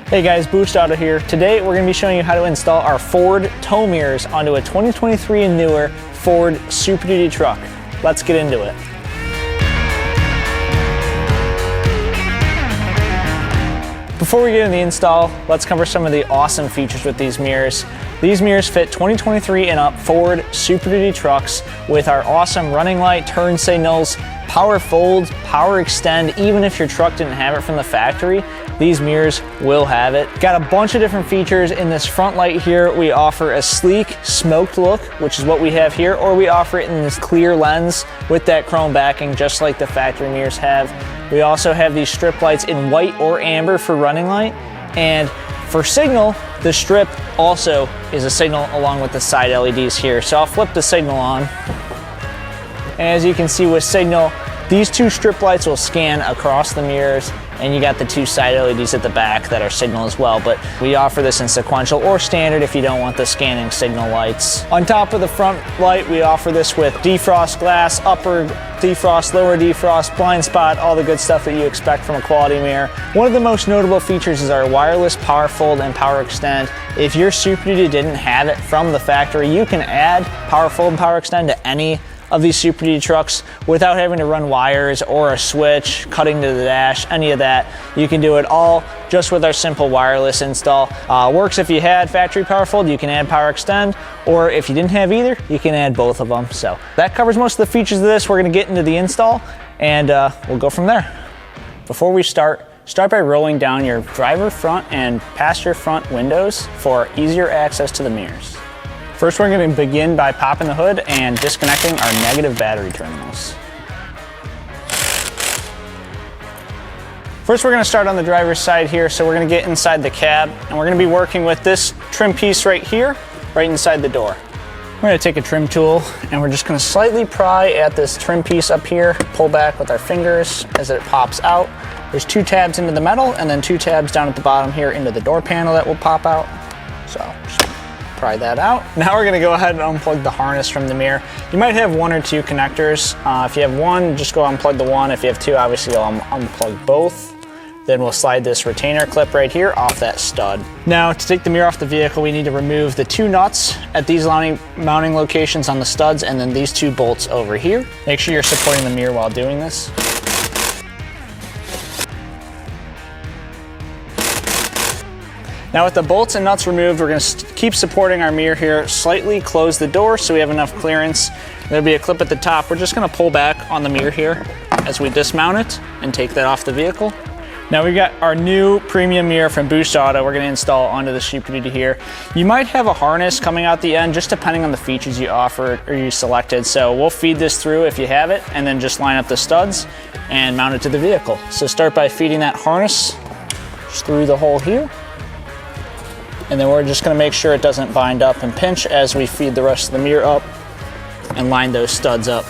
Hey guys, Boost Auto here. Today we're going to be showing you how to install our Ford tow mirrors onto a 2023 and newer Ford Superduty truck. Let's get into it. Before we get into the install, let's cover some of the awesome features with these mirrors. These mirrors fit 2023 and up Ford Superduty trucks with our awesome running light, turn signals, power fold, power extend. Even if your truck didn't have it from the factory, these mirrors will have it. Got a bunch of different features. In this front light here, we offer a sleek smoked look, which is what we have here, or we offer it in this clear lens with that chrome backing, just like the factory mirrors have. We also have these strip lights in white or amber for running light, and for signal, the strip also is a signal along with the side LEDs here. So I'll flip the signal on. And as you can see with signal, these two strip lights will scan across the mirrors, and you got the two side LEDs at the back that are signal as well, but we offer this in sequential or standard if you don't want the scanning signal lights. On top of the front light, we offer this with defrost glass, upper defrost, lower defrost, blind spot, all the good stuff that you expect from a quality mirror. One of the most notable features is our wireless power fold and power extend. If your Superduty didn't have it from the factory, you can add power fold and power extend to any of these Superduty trucks without having to run wires or a switch, cutting to the dash, any of that. You can do it all just with our simple wireless install. Works if you had factory power fold, you can add power extend, or if you didn't have either, you can add both of them. So that covers most of the features of this. We're gonna get into the install and we'll go from there. Before we start by rolling down your driver front and passenger front windows for easier access to the mirrors. First, we're going to begin by popping the hood and disconnecting our negative battery terminals. First, we're going to start on the driver's side here, so we're going to get inside the cab, and we're going to be working with this trim piece right here, right inside the door. We're going to take a trim tool, and we're just going to slightly pry at this trim piece up here, pull back with our fingers as it pops out. There's two tabs into the metal, and then two tabs down at the bottom here into the door panel that will pop out. So just pry that out. Now we're gonna go ahead and unplug the harness from the mirror. You might have one or two connectors. If you have one, just go unplug the one. If you have two, obviously you'll unplug both. Then we'll slide this retainer clip right here off that stud. Now to take the mirror off the vehicle, we need to remove the two nuts at these mounting locations on the studs, and then these two bolts over here. Make sure you're supporting the mirror while doing this. Now with the bolts and nuts removed, we're going to keep supporting our mirror here, slightly close the door so we have enough clearance. There'll be a clip at the top. We're just going to pull back on the mirror here as we dismount it and take that off the vehicle. Now we've got our new premium mirror from Boost Auto we're going to install onto the Superduty here. You might have a harness coming out the end, just depending on the features you offered or you selected. So we'll feed this through if you have it, and then just line up the studs and mount it to the vehicle. So start by feeding that harness just through the hole here. And then we're just going to make sure it doesn't bind up and pinch as we feed the rest of the mirror up and line those studs up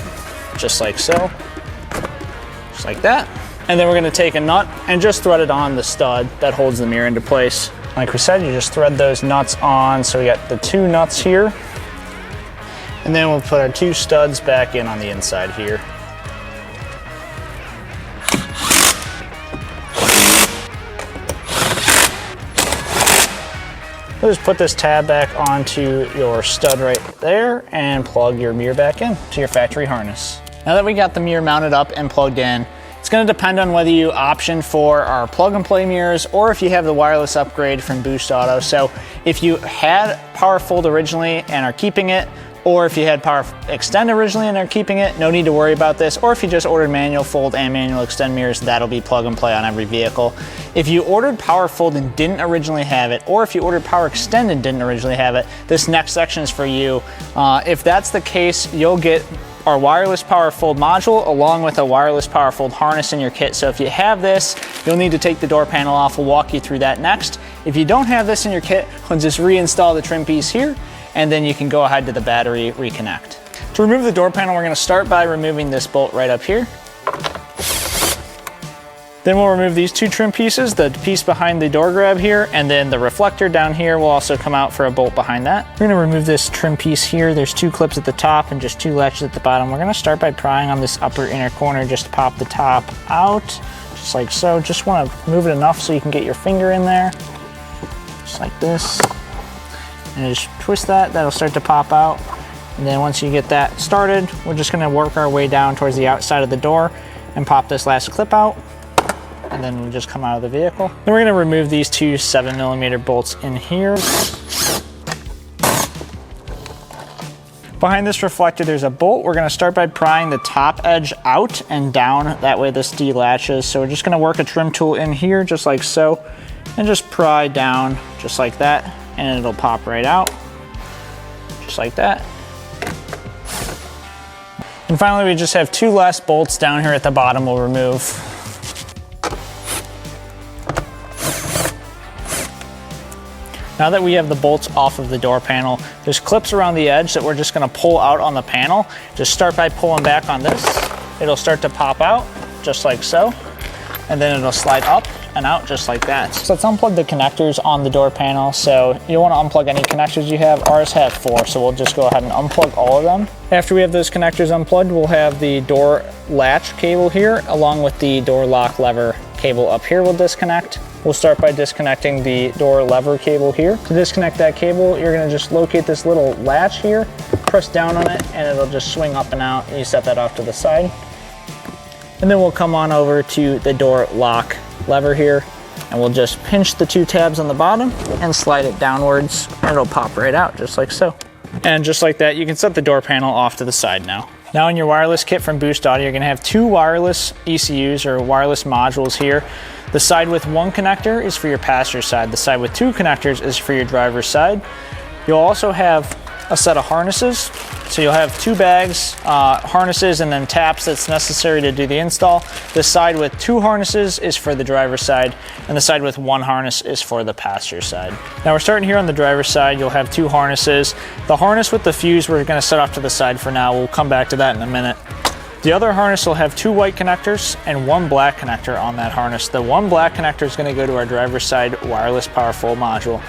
just like so, just like that. And then we're going to take a nut and just thread it on the stud that holds the mirror into place. Like we said, you just thread those nuts on. So we got the two nuts here, and then we'll put our two studs back in on the inside here. We'll just put this tab back onto your stud right there and plug your mirror back in to your factory harness. Now that we got the mirror mounted up and plugged in, it's going to depend on whether you option for our plug and play mirrors or if you have the wireless upgrade from Boost Auto. So if you had power fold originally and are keeping it, or if you had power extend originally and are keeping it, no need to worry about this. Or if you just ordered manual fold and manual extend mirrors, that'll be plug and play on every vehicle. If you ordered power fold and didn't originally have it, or if you ordered power extend and didn't originally have it, this next section is for you. If that's the case, you'll get our wireless power fold module along with a wireless power fold harness in your kit. So if you have this, you'll need to take the door panel off. We'll walk you through that next. If you don't have this in your kit, we'll just reinstall the trim piece here, and then you can go ahead to the battery reconnect. To remove the door panel, we're going to start by removing this bolt right up here. Then we'll remove these two trim pieces, the piece behind the door grab here, and then the reflector down here will also come out for a bolt behind that. We're gonna remove this trim piece here. There's two clips at the top and just two latches at the bottom. We're gonna start by prying on this upper inner corner just to pop the top out, just like so. Just wanna move it enough so you can get your finger in there. like this. And just twist that, that'll start to pop out. And then once you get that started, we're just gonna work our way down towards the outside of the door and pop this last clip out. And then we'll just come out of the vehicle. Then we're gonna remove these two 7mm bolts in here. Behind this reflector, there's a bolt. We're gonna start by prying the top edge out and down. That way this delatches. So we're just gonna work a trim tool in here, just like so, and just pry down, just like that, and it'll pop right out, just like that. And finally, we just have two last bolts down here at the bottom we'll remove. Now that we have the bolts off of the door panel, there's clips around the edge that we're just gonna pull out on the panel. Just start by pulling back on this. It'll start to pop out, just like so. And then it'll slide up and out just like that. So let's unplug the connectors on the door panel. So you wanna unplug any connectors you have. Ours have 4, so we'll just go ahead and unplug all of them. After we have those connectors unplugged, we'll have the door latch cable here, along with the door lock lever cable up here we'll disconnect. We'll start by disconnecting the door lever cable here. To disconnect that cable, you're gonna just locate this little latch here, press down on it, and it'll just swing up and out. You set that off to the side. And then we'll come on over to the door lock lever here, and we'll just pinch the 2 tabs on the bottom and slide it downwards, and it'll pop right out, just like so. And just like that, you can set the door panel off to the side now. Now in your wireless kit from Boost Audio, you're gonna have 2 wireless ECUs or wireless modules here. The side with 1 connector is for your passenger side. The side with 2 connectors is for your driver's side. You'll also have a set of harnesses. So you'll have 2 bags, harnesses, and then taps that's necessary to do the install. The side with 2 harnesses is for the driver's side, and the side with 1 harness is for the passenger side. Now we're starting here on the driver's side. You'll have 2 harnesses. The harness with the fuse we're gonna set off to the side for now. We'll come back to that in a minute. The other harness will have 2 white connectors and 1 black connector on that harness. The 1 black connector is going to go to our driver's side wireless power full module.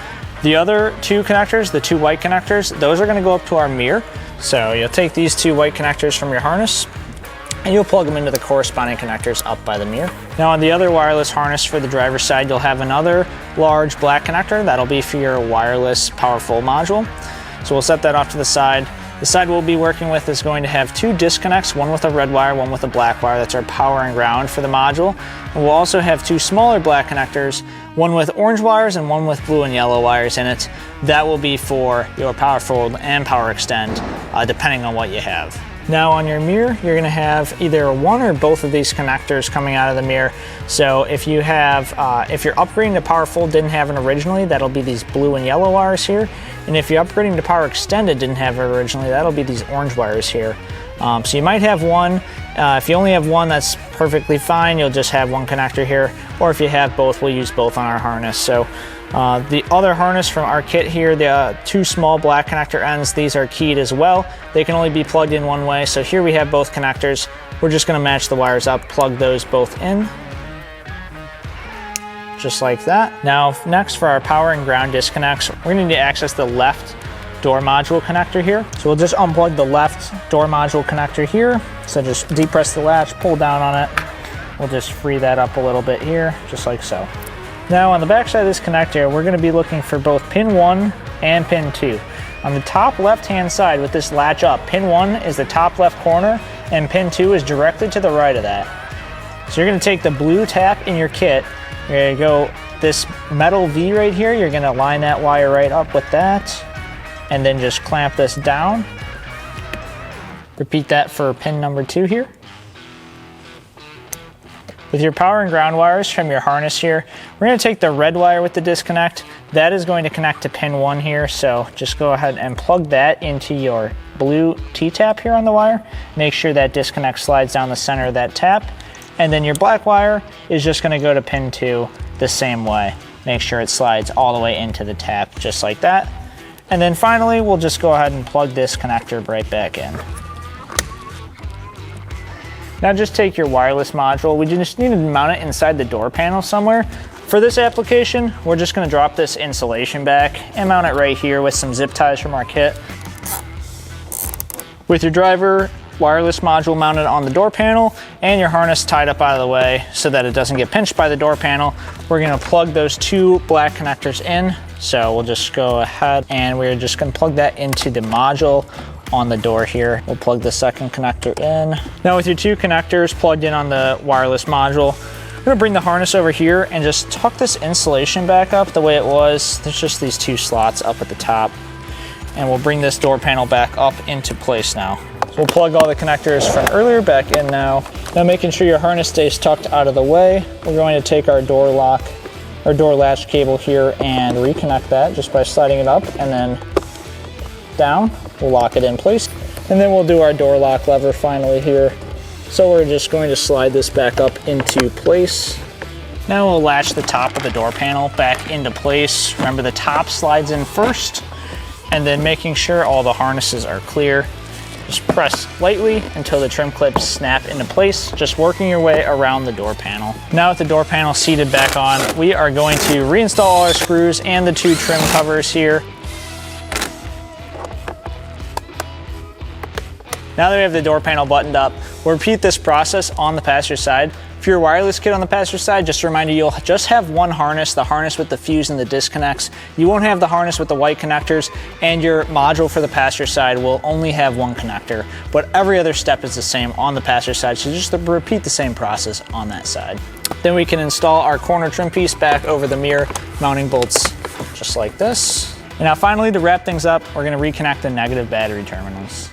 The other 2 connectors, the 2 white connectors, those are going to go up to our mirror. So you'll take these 2 white connectors from your harness and you'll plug them into the corresponding connectors up by the mirror. Now on the other wireless harness for the driver's side, you'll have another large black connector. That'll be for your wireless power full module. So we'll set that off to the side. The side we'll be working with is going to have 2 disconnects, one with a red wire, one with a black wire. That's our power and ground for the module. And we'll also have 2 smaller black connectors, one with orange wires and one with blue and yellow wires in it. That will be for your power fold and power extend, depending on what you have. Now on your mirror, you're gonna have either one or both of these connectors coming out of the mirror. So if you have, if you're upgrading to power full, didn't have it originally, that'll be these blue and yellow wires here. And if you're upgrading to power extended, didn't have it originally, that'll be these orange wires here. So you might have one. If you only have one, that's perfectly fine. You'll just have 1 connector here. Or if you have both, we'll use both on our harness. So the other harness from our kit here, the 2 small black connector ends, these are keyed as well. They can only be plugged in one way. So here we have both connectors. We're just gonna match the wires up, plug those both in. Just like that. Now next for our power and ground disconnects, we're gonna need to access the left door module connector here. So we'll just unplug the left door module connector here. So just depress the latch, pull down on it. We'll just free that up a little bit here, just like so. Now on the back side of this connector, we're gonna be looking for both pin 1 and pin 2. On the top left-hand side with this latch up, pin 1 is the top left corner and pin 2 is directly to the right of that. So you're gonna take the blue tap in your kit, you're gonna go this metal V right here, you're gonna line that wire right up with that, and then just clamp this down. Repeat that for pin number 2 here. With your power and ground wires from your harness here, we're gonna take the red wire with the disconnect. That is going to connect to pin 1 here, so just go ahead and plug that into your blue T-tap here on the wire. Make sure that disconnect slides down the center of that tap. And then your black wire is just gonna go to pin 2 the same way. Make sure it slides all the way into the tap, just like that. And then finally, we'll just go ahead and plug this connector right back in. Now just take your wireless module. We just need to mount it inside the door panel somewhere. For this application, we're just gonna drop this insulation back and mount it right here with some zip ties from our kit. With your driver wireless module mounted on the door panel and your harness tied up out of the way so that it doesn't get pinched by the door panel, we're gonna plug those 2 black connectors in So we'll just go ahead and we're just gonna plug that into the module on the door here. We'll plug the second connector in. Now with your two connectors plugged in on the wireless module, I'm gonna bring the harness over here and just tuck this insulation back up the way it was. There's just these two slots up at the top. And we'll bring this door panel back up into place now. So we'll plug all the connectors from earlier back in now. Now making sure your harness stays tucked out of the way, we're going to take our door lock, our door latch cable here and reconnect that just by sliding it up and then down. We'll lock it in place. And then we'll do our door lock lever finally here. So we're just going to slide this back up into place. Now we'll latch the top of the door panel back into place. Remember, the top slides in first, and then making sure all the harnesses are clear. Just press lightly until the trim clips snap into place, just working your way around the door panel. Now with the door panel seated back on, we are going to reinstall all our screws and the two trim covers here. Now that we have the door panel buttoned up, we'll repeat this process on the passenger side. If you're a wireless kit on the passenger side, just a reminder, you'll just have one harness, the harness with the fuse and the disconnects. You won't have the harness with the white connectors, and your module for the passenger side will only have one connector, but every other step is the same on the passenger side, so just repeat the same process on that side. Then we can install our corner trim piece back over the mirror mounting bolts, just like this. And now finally, to wrap things up, we're gonna reconnect the negative battery terminals.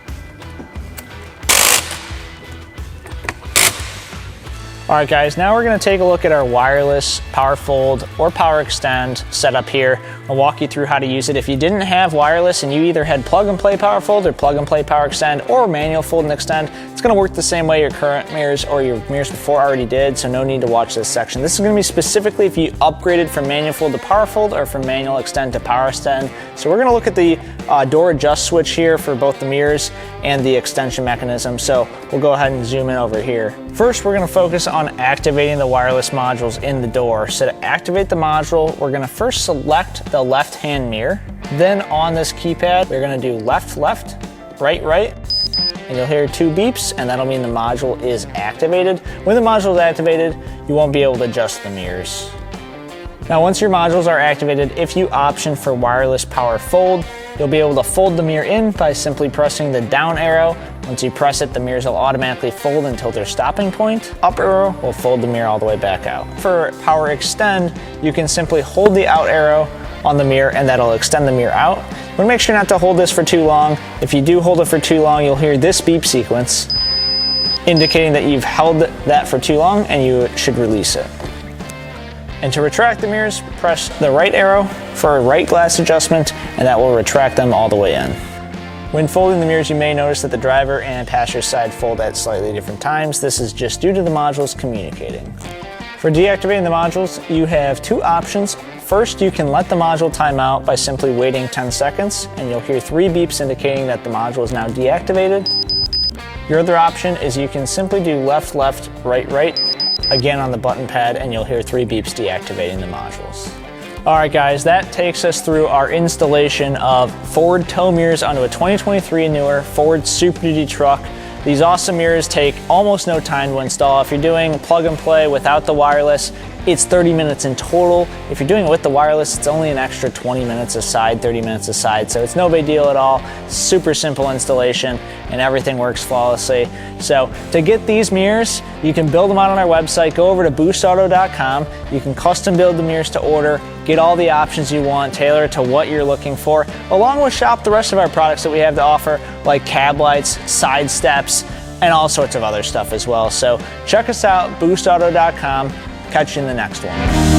All right guys, now we're gonna take a look at our wireless power fold or power extend setup here. I'll walk you through how to use it. If you didn't have wireless and you either had plug and play power fold or plug and play power extend or manual fold and extend, it's gonna work the same way your current mirrors or your mirrors before already did, so no need to watch this section. This is gonna be specifically if you upgraded from manual fold to power fold or from manual extend to power extend. So we're gonna look at the door adjust switch here for both the mirrors and the extension mechanism. So we'll go ahead and zoom in over here. First, we're gonna focus on activating the wireless modules in the door. So to activate the module, we're gonna first select the left-hand mirror. Then on this keypad, we're gonna do left, left, right, right. And you'll hear two beeps, and that'll mean the module is activated. When the module is activated, you won't be able to adjust the mirrors. Now, once your modules are activated, if you option for wireless power fold, you'll be able to fold the mirror in by simply pressing the down arrow. Once you press it, the mirrors will automatically fold until their stopping point. Up arrow will fold the mirror all the way back out. For power extend, you can simply hold the out arrow on the mirror and that'll extend the mirror out. You wanna make sure not to hold this for too long. If you do hold it for too long, you'll hear this beep sequence indicating that you've held that for too long and you should release it. And to retract the mirrors, press the right arrow for a right glass adjustment, and that will retract them all the way in. When folding the mirrors, you may notice that the driver and passenger side fold at slightly different times. This is just due to the modules communicating. For deactivating the modules, you have two options. First, you can let the module time out by simply waiting 10 seconds, and you'll hear 3 beeps indicating that the module is now deactivated. Your other option is you can simply do left, left, right, right, again on the button pad, and you'll hear 3 beeps deactivating the modules. All right guys, that takes us through our installation of Ford tow mirrors onto a 2023 and newer Ford Super Duty truck. These awesome mirrors take almost no time to install. If you're doing plug and play without the wireless, it's 30 minutes in total. If you're doing it with the wireless, it's only an extra 20 minutes aside, 30 minutes aside, so it's no big deal at all. Super simple installation, and everything works flawlessly. So to get these mirrors, you can build them out on our website. Go over to boostauto.com. You can custom build the mirrors to order, get all the options you want, tailor it to what you're looking for, along with shop the rest of our products that we have to offer, like cab lights, side steps, and all sorts of other stuff as well. So check us out, boostauto.com. Catch you in the next one.